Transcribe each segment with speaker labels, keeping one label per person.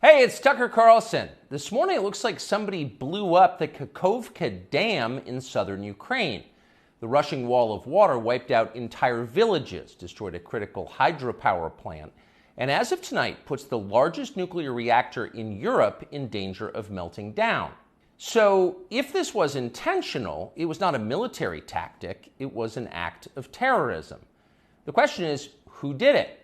Speaker 1: Hey, it's Tucker Carlson. This morning it looks like somebody blew up the Kakhovka Dam in southern Ukraine. The rushing wall of water wiped out entire villages, destroyed a critical hydropower plant, and as of tonight puts the largest nuclear reactor in Europe in danger of melting down. So if this was intentional, it was not a military tactic, it was an act of terrorism. The question is, who did it?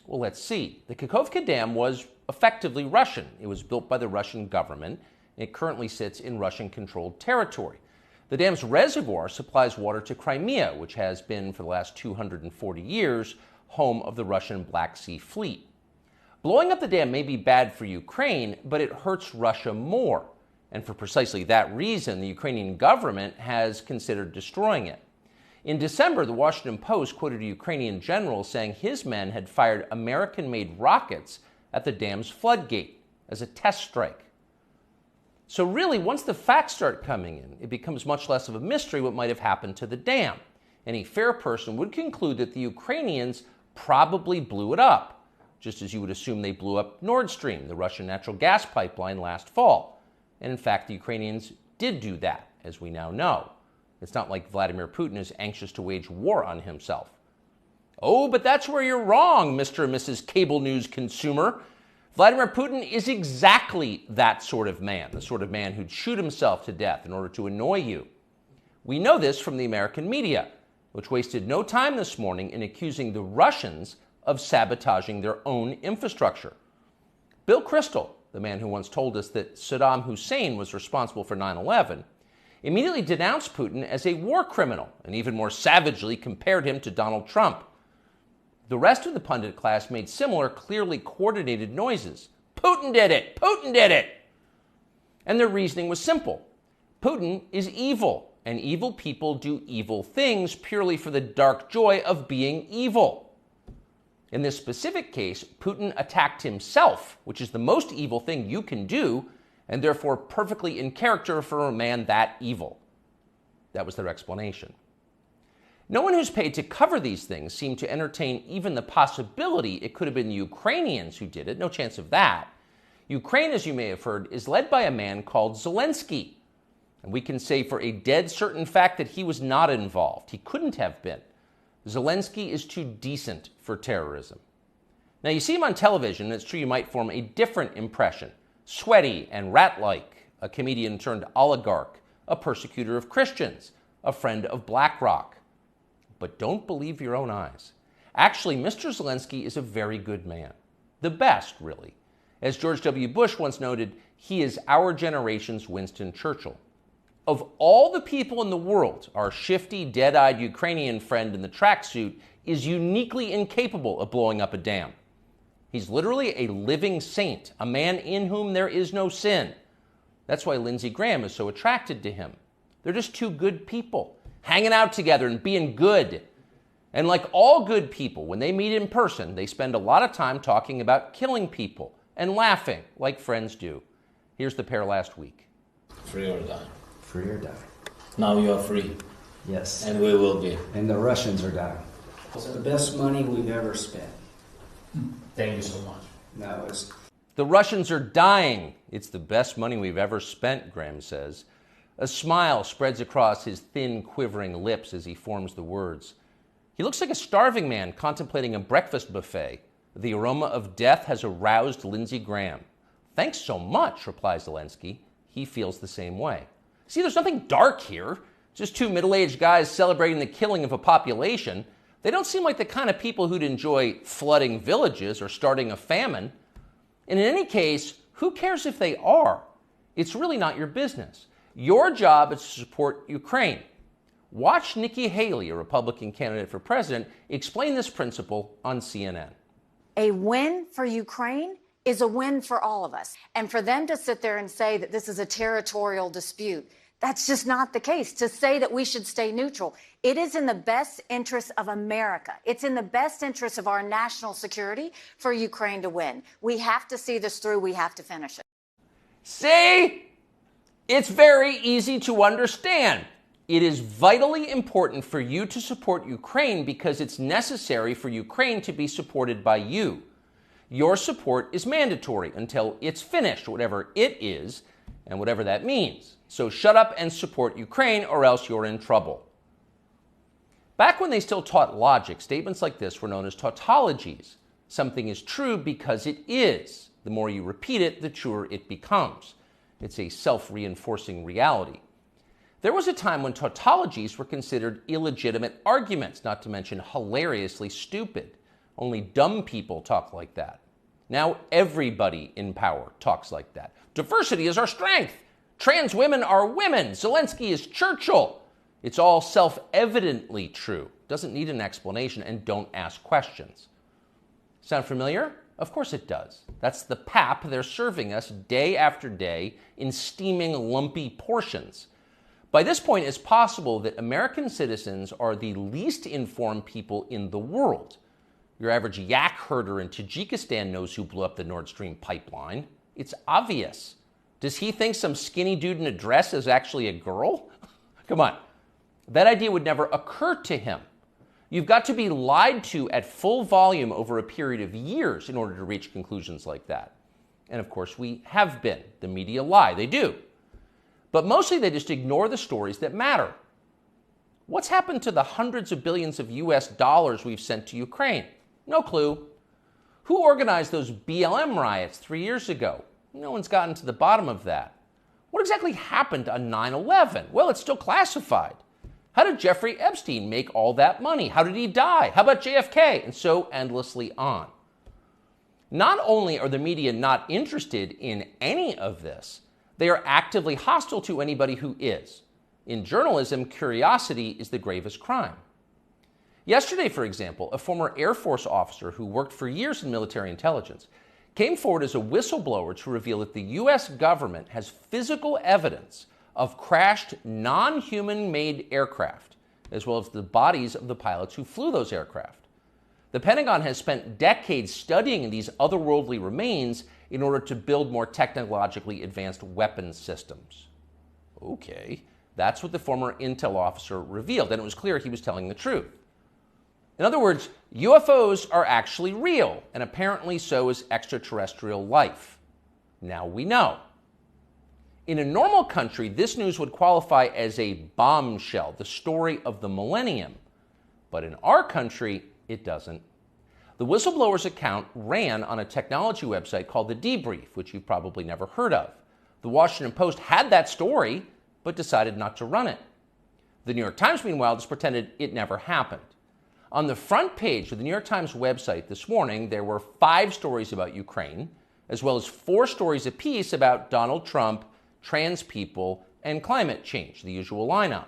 Speaker 1: Well, let's see. The Kakhovka Dam was effectively Russian. It was built by the Russian government. It currently sits in Russian-controlled territory. The dam's reservoir supplies water to Crimea, which has been, for the last 240 years, home of the Russian Black Sea Fleet. Blowing up the dam may be bad for Ukraine, but it hurts Russia more. And for precisely that reason, the Ukrainian government has considered destroying it. In December, the Washington Post quoted a Ukrainian general saying his men had fired American-made rockets at the dam's floodgate as a test strike. So really, once the facts start coming in, it becomes much less of a mystery what might have happened to the dam. Any fair person would conclude that the Ukrainians probably blew it up, just as you would assume they blew up Nord Stream, the Russian natural gas pipeline, last fall. And in fact, the Ukrainians did do that, as we now know. It's not like Vladimir Putin is anxious to wage war on himself. Oh, but that's where you're wrong, Mr. and Mrs. Cable News consumer. Vladimir Putin is exactly that sort of man, the sort of man who'd shoot himself to death in order to annoy you. We know this from the American media, which wasted no time this morning in accusing the Russians of sabotaging their own infrastructure. Bill Kristol, the man who once told us that Saddam Hussein was responsible for 9/11, immediately denounced Putin as a war criminal and even more savagely compared him to Donald Trump. The rest of the pundit class made similar, clearly coordinated noises. Putin did it! Putin did it! And their reasoning was simple. Putin is evil, and evil people do evil things purely for the dark joy of being evil. In this specific case, Putin attacked himself, which is the most evil thing you can do, and therefore perfectly in character for a man that evil. That was their explanation. No one who's paid to cover these things seemed to entertain even the possibility it could have been the Ukrainians who did it. No chance of that. Ukraine, as you may have heard, is led by a man called Zelensky. And we can say for a dead certain fact that he was not involved. He couldn't have been. Zelensky is too decent for terrorism. Now, you see him on television, and it's true you might form a different impression. Sweaty and rat-like, a comedian turned oligarch, a persecutor of Christians, a friend of BlackRock. But don't believe your own eyes. Actually, Mr. Zelensky is a very good man. The best, really. As George W. Bush once noted, he is our generation's Winston Churchill. Of all the people in the world, our shifty, dead-eyed Ukrainian friend in the tracksuit is uniquely incapable of blowing up a dam. He's literally a living saint, a man in whom there is no sin. That's why Lindsey Graham is so attracted to him. They're just two good people, hanging out together and being good. And like all good people, when they meet in person, they spend a lot of time talking about killing people and laughing like friends do. Here's the pair last week.
Speaker 2: Free or die.
Speaker 3: Free or die.
Speaker 2: Now you are free.
Speaker 3: Yes.
Speaker 2: And we will be.
Speaker 3: And the Russians are dying.
Speaker 4: It's the best money we've ever spent.
Speaker 2: Thank you so much.
Speaker 4: No, it's...
Speaker 1: The Russians are dying. It's the best money we've ever spent, Graham says. A smile spreads across his thin, quivering lips as he forms the words. He looks like a starving man contemplating a breakfast buffet. The aroma of death has aroused Lindsey Graham. Thanks so much, replies Zelensky. He feels the same way. See, there's nothing dark here. Just two middle-aged guys celebrating the killing of a population. They don't seem like the kind of people who'd enjoy flooding villages or starting a famine. And in any case, who cares if they are? It's really not your business. Your job is to support Ukraine. Watch Nikki Haley, a Republican candidate for president, explain this principle on CNN.
Speaker 5: A win for Ukraine is a win for all of us. And for them to sit there and say that this is a territorial dispute, that's just not the case. To say that we should stay neutral, it is in the best interest of America. It's in the best interest of our national security for Ukraine to win. We have to see this through. We have to finish it.
Speaker 1: See? It's very easy to understand. It is vitally important for you to support Ukraine because it's necessary for Ukraine to be supported by you. Your support is mandatory until it's finished, whatever it is, and whatever that means. So shut up and support Ukraine, or else you're in trouble. Back when they still taught logic, statements like this were known as tautologies. Something is true because it is. The more you repeat it, the truer it becomes. It's a self-reinforcing reality. There was a time when tautologies were considered illegitimate arguments, not to mention hilariously stupid. Only dumb people talk like that. Now everybody in power talks like that. Diversity is our strength. Trans women are women. Zelensky is Churchill. It's all self-evidently true. Doesn't need an explanation, and don't ask questions. Sound familiar? Of course it does. That's the pap they're serving us day after day in steaming, lumpy portions. By this point, it's possible that American citizens are the least informed people in the world. Your average yak herder in Tajikistan knows who blew up the Nord Stream pipeline. It's obvious. Does he think some skinny dude in a dress is actually a girl? Come on. That idea would never occur to him. You've got to be lied to at full volume over a period of years in order to reach conclusions like that. And of course, we have been. The media lie. They do. But mostly they just ignore the stories that matter. What's happened to the hundreds of billions of US dollars we've sent to Ukraine? No clue. Who organized those BLM riots 3 years ago? No one's gotten to the bottom of that. What exactly happened on 9/11? Well, it's still classified. How did Jeffrey Epstein make all that money? How did he die? How about JFK? And so endlessly on. Not only are the media not interested in any of this, they are actively hostile to anybody who is. In journalism, curiosity is the gravest crime. Yesterday, for example, a former Air Force officer who worked for years in military intelligence came forward as a whistleblower to reveal that the U.S. government has physical evidence of crashed non-human-made aircraft, as well as the bodies of the pilots who flew those aircraft. The Pentagon has spent decades studying these otherworldly remains in order to build more technologically advanced weapons systems. Okay, that's what the former intel officer revealed, and it was clear he was telling the truth. In other words, UFOs are actually real, and apparently so is extraterrestrial life. Now we know. In a normal country, this news would qualify as a bombshell, the story of the millennium. But in our country, it doesn't. The whistleblower's account ran on a technology website called The Debrief, which you've probably never heard of. The Washington Post had that story, but decided not to run it. The New York Times, meanwhile, just pretended it never happened. On the front page of the New York Times website this morning, there were 5 stories about Ukraine, as well as 4 stories apiece about Donald Trump, trans people, and climate change, the usual lineup.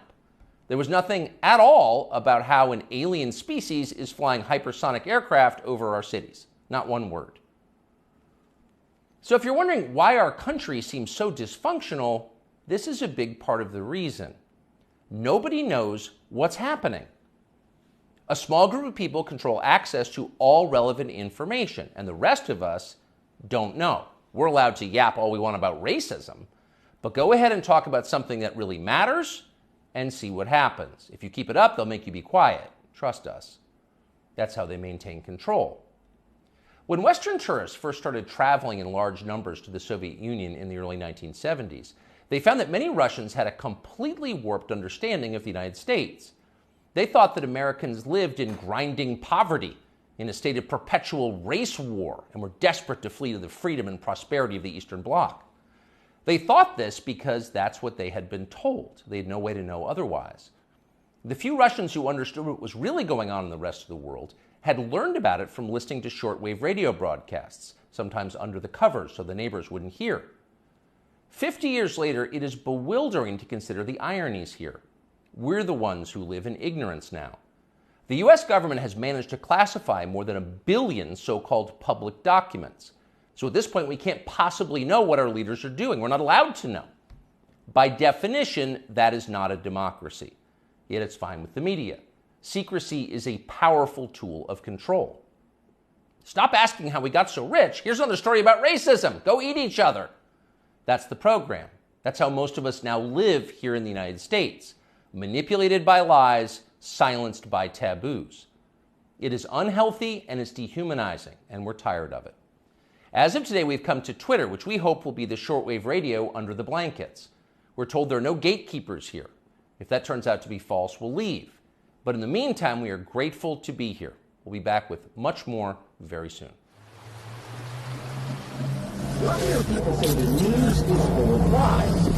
Speaker 1: There was nothing at all about how an alien species is flying hypersonic aircraft over our cities. Not one word. So if you're wondering why our country seems so dysfunctional, this is a big part of the reason. Nobody knows what's happening. A small group of people control access to all relevant information, and the rest of us don't know. We're allowed to yap all we want about racism, but go ahead and talk about something that really matters and see what happens. If you keep it up, they'll make you be quiet. Trust us. That's how they maintain control. When Western tourists first started traveling in large numbers to the Soviet Union in the early 1970s, they found that many Russians had a completely warped understanding of the United States. They thought that Americans lived in grinding poverty, in a state of perpetual race war, and were desperate to flee to the freedom and prosperity of the Eastern Bloc. They thought this because that's what they had been told. They had no way to know otherwise. The few Russians who understood what was really going on in the rest of the world had learned about it from listening to shortwave radio broadcasts, sometimes under the covers so the neighbors wouldn't hear. 50 years later, it is bewildering to consider the ironies here. We're the ones who live in ignorance now. The US government has managed to classify more than 1 billion so-called public documents. So at this point, we can't possibly know what our leaders are doing. We're not allowed to know. By definition, that is not a democracy. Yet it's fine with the media. Secrecy is a powerful tool of control. Stop asking how we got so rich. Here's another story about racism. Go eat each other. That's the program. That's how most of us now live here in the United States. Manipulated by lies, silenced by taboos. It is unhealthy and it's dehumanizing, and we're tired of it. As of today, we've come to Twitter, which we hope will be the shortwave radio under the blankets. We're told there are no gatekeepers here. If that turns out to be false, we'll leave. But in the meantime, we are grateful to be here. We'll be back with much more very soon.
Speaker 6: People say the news is full of lies.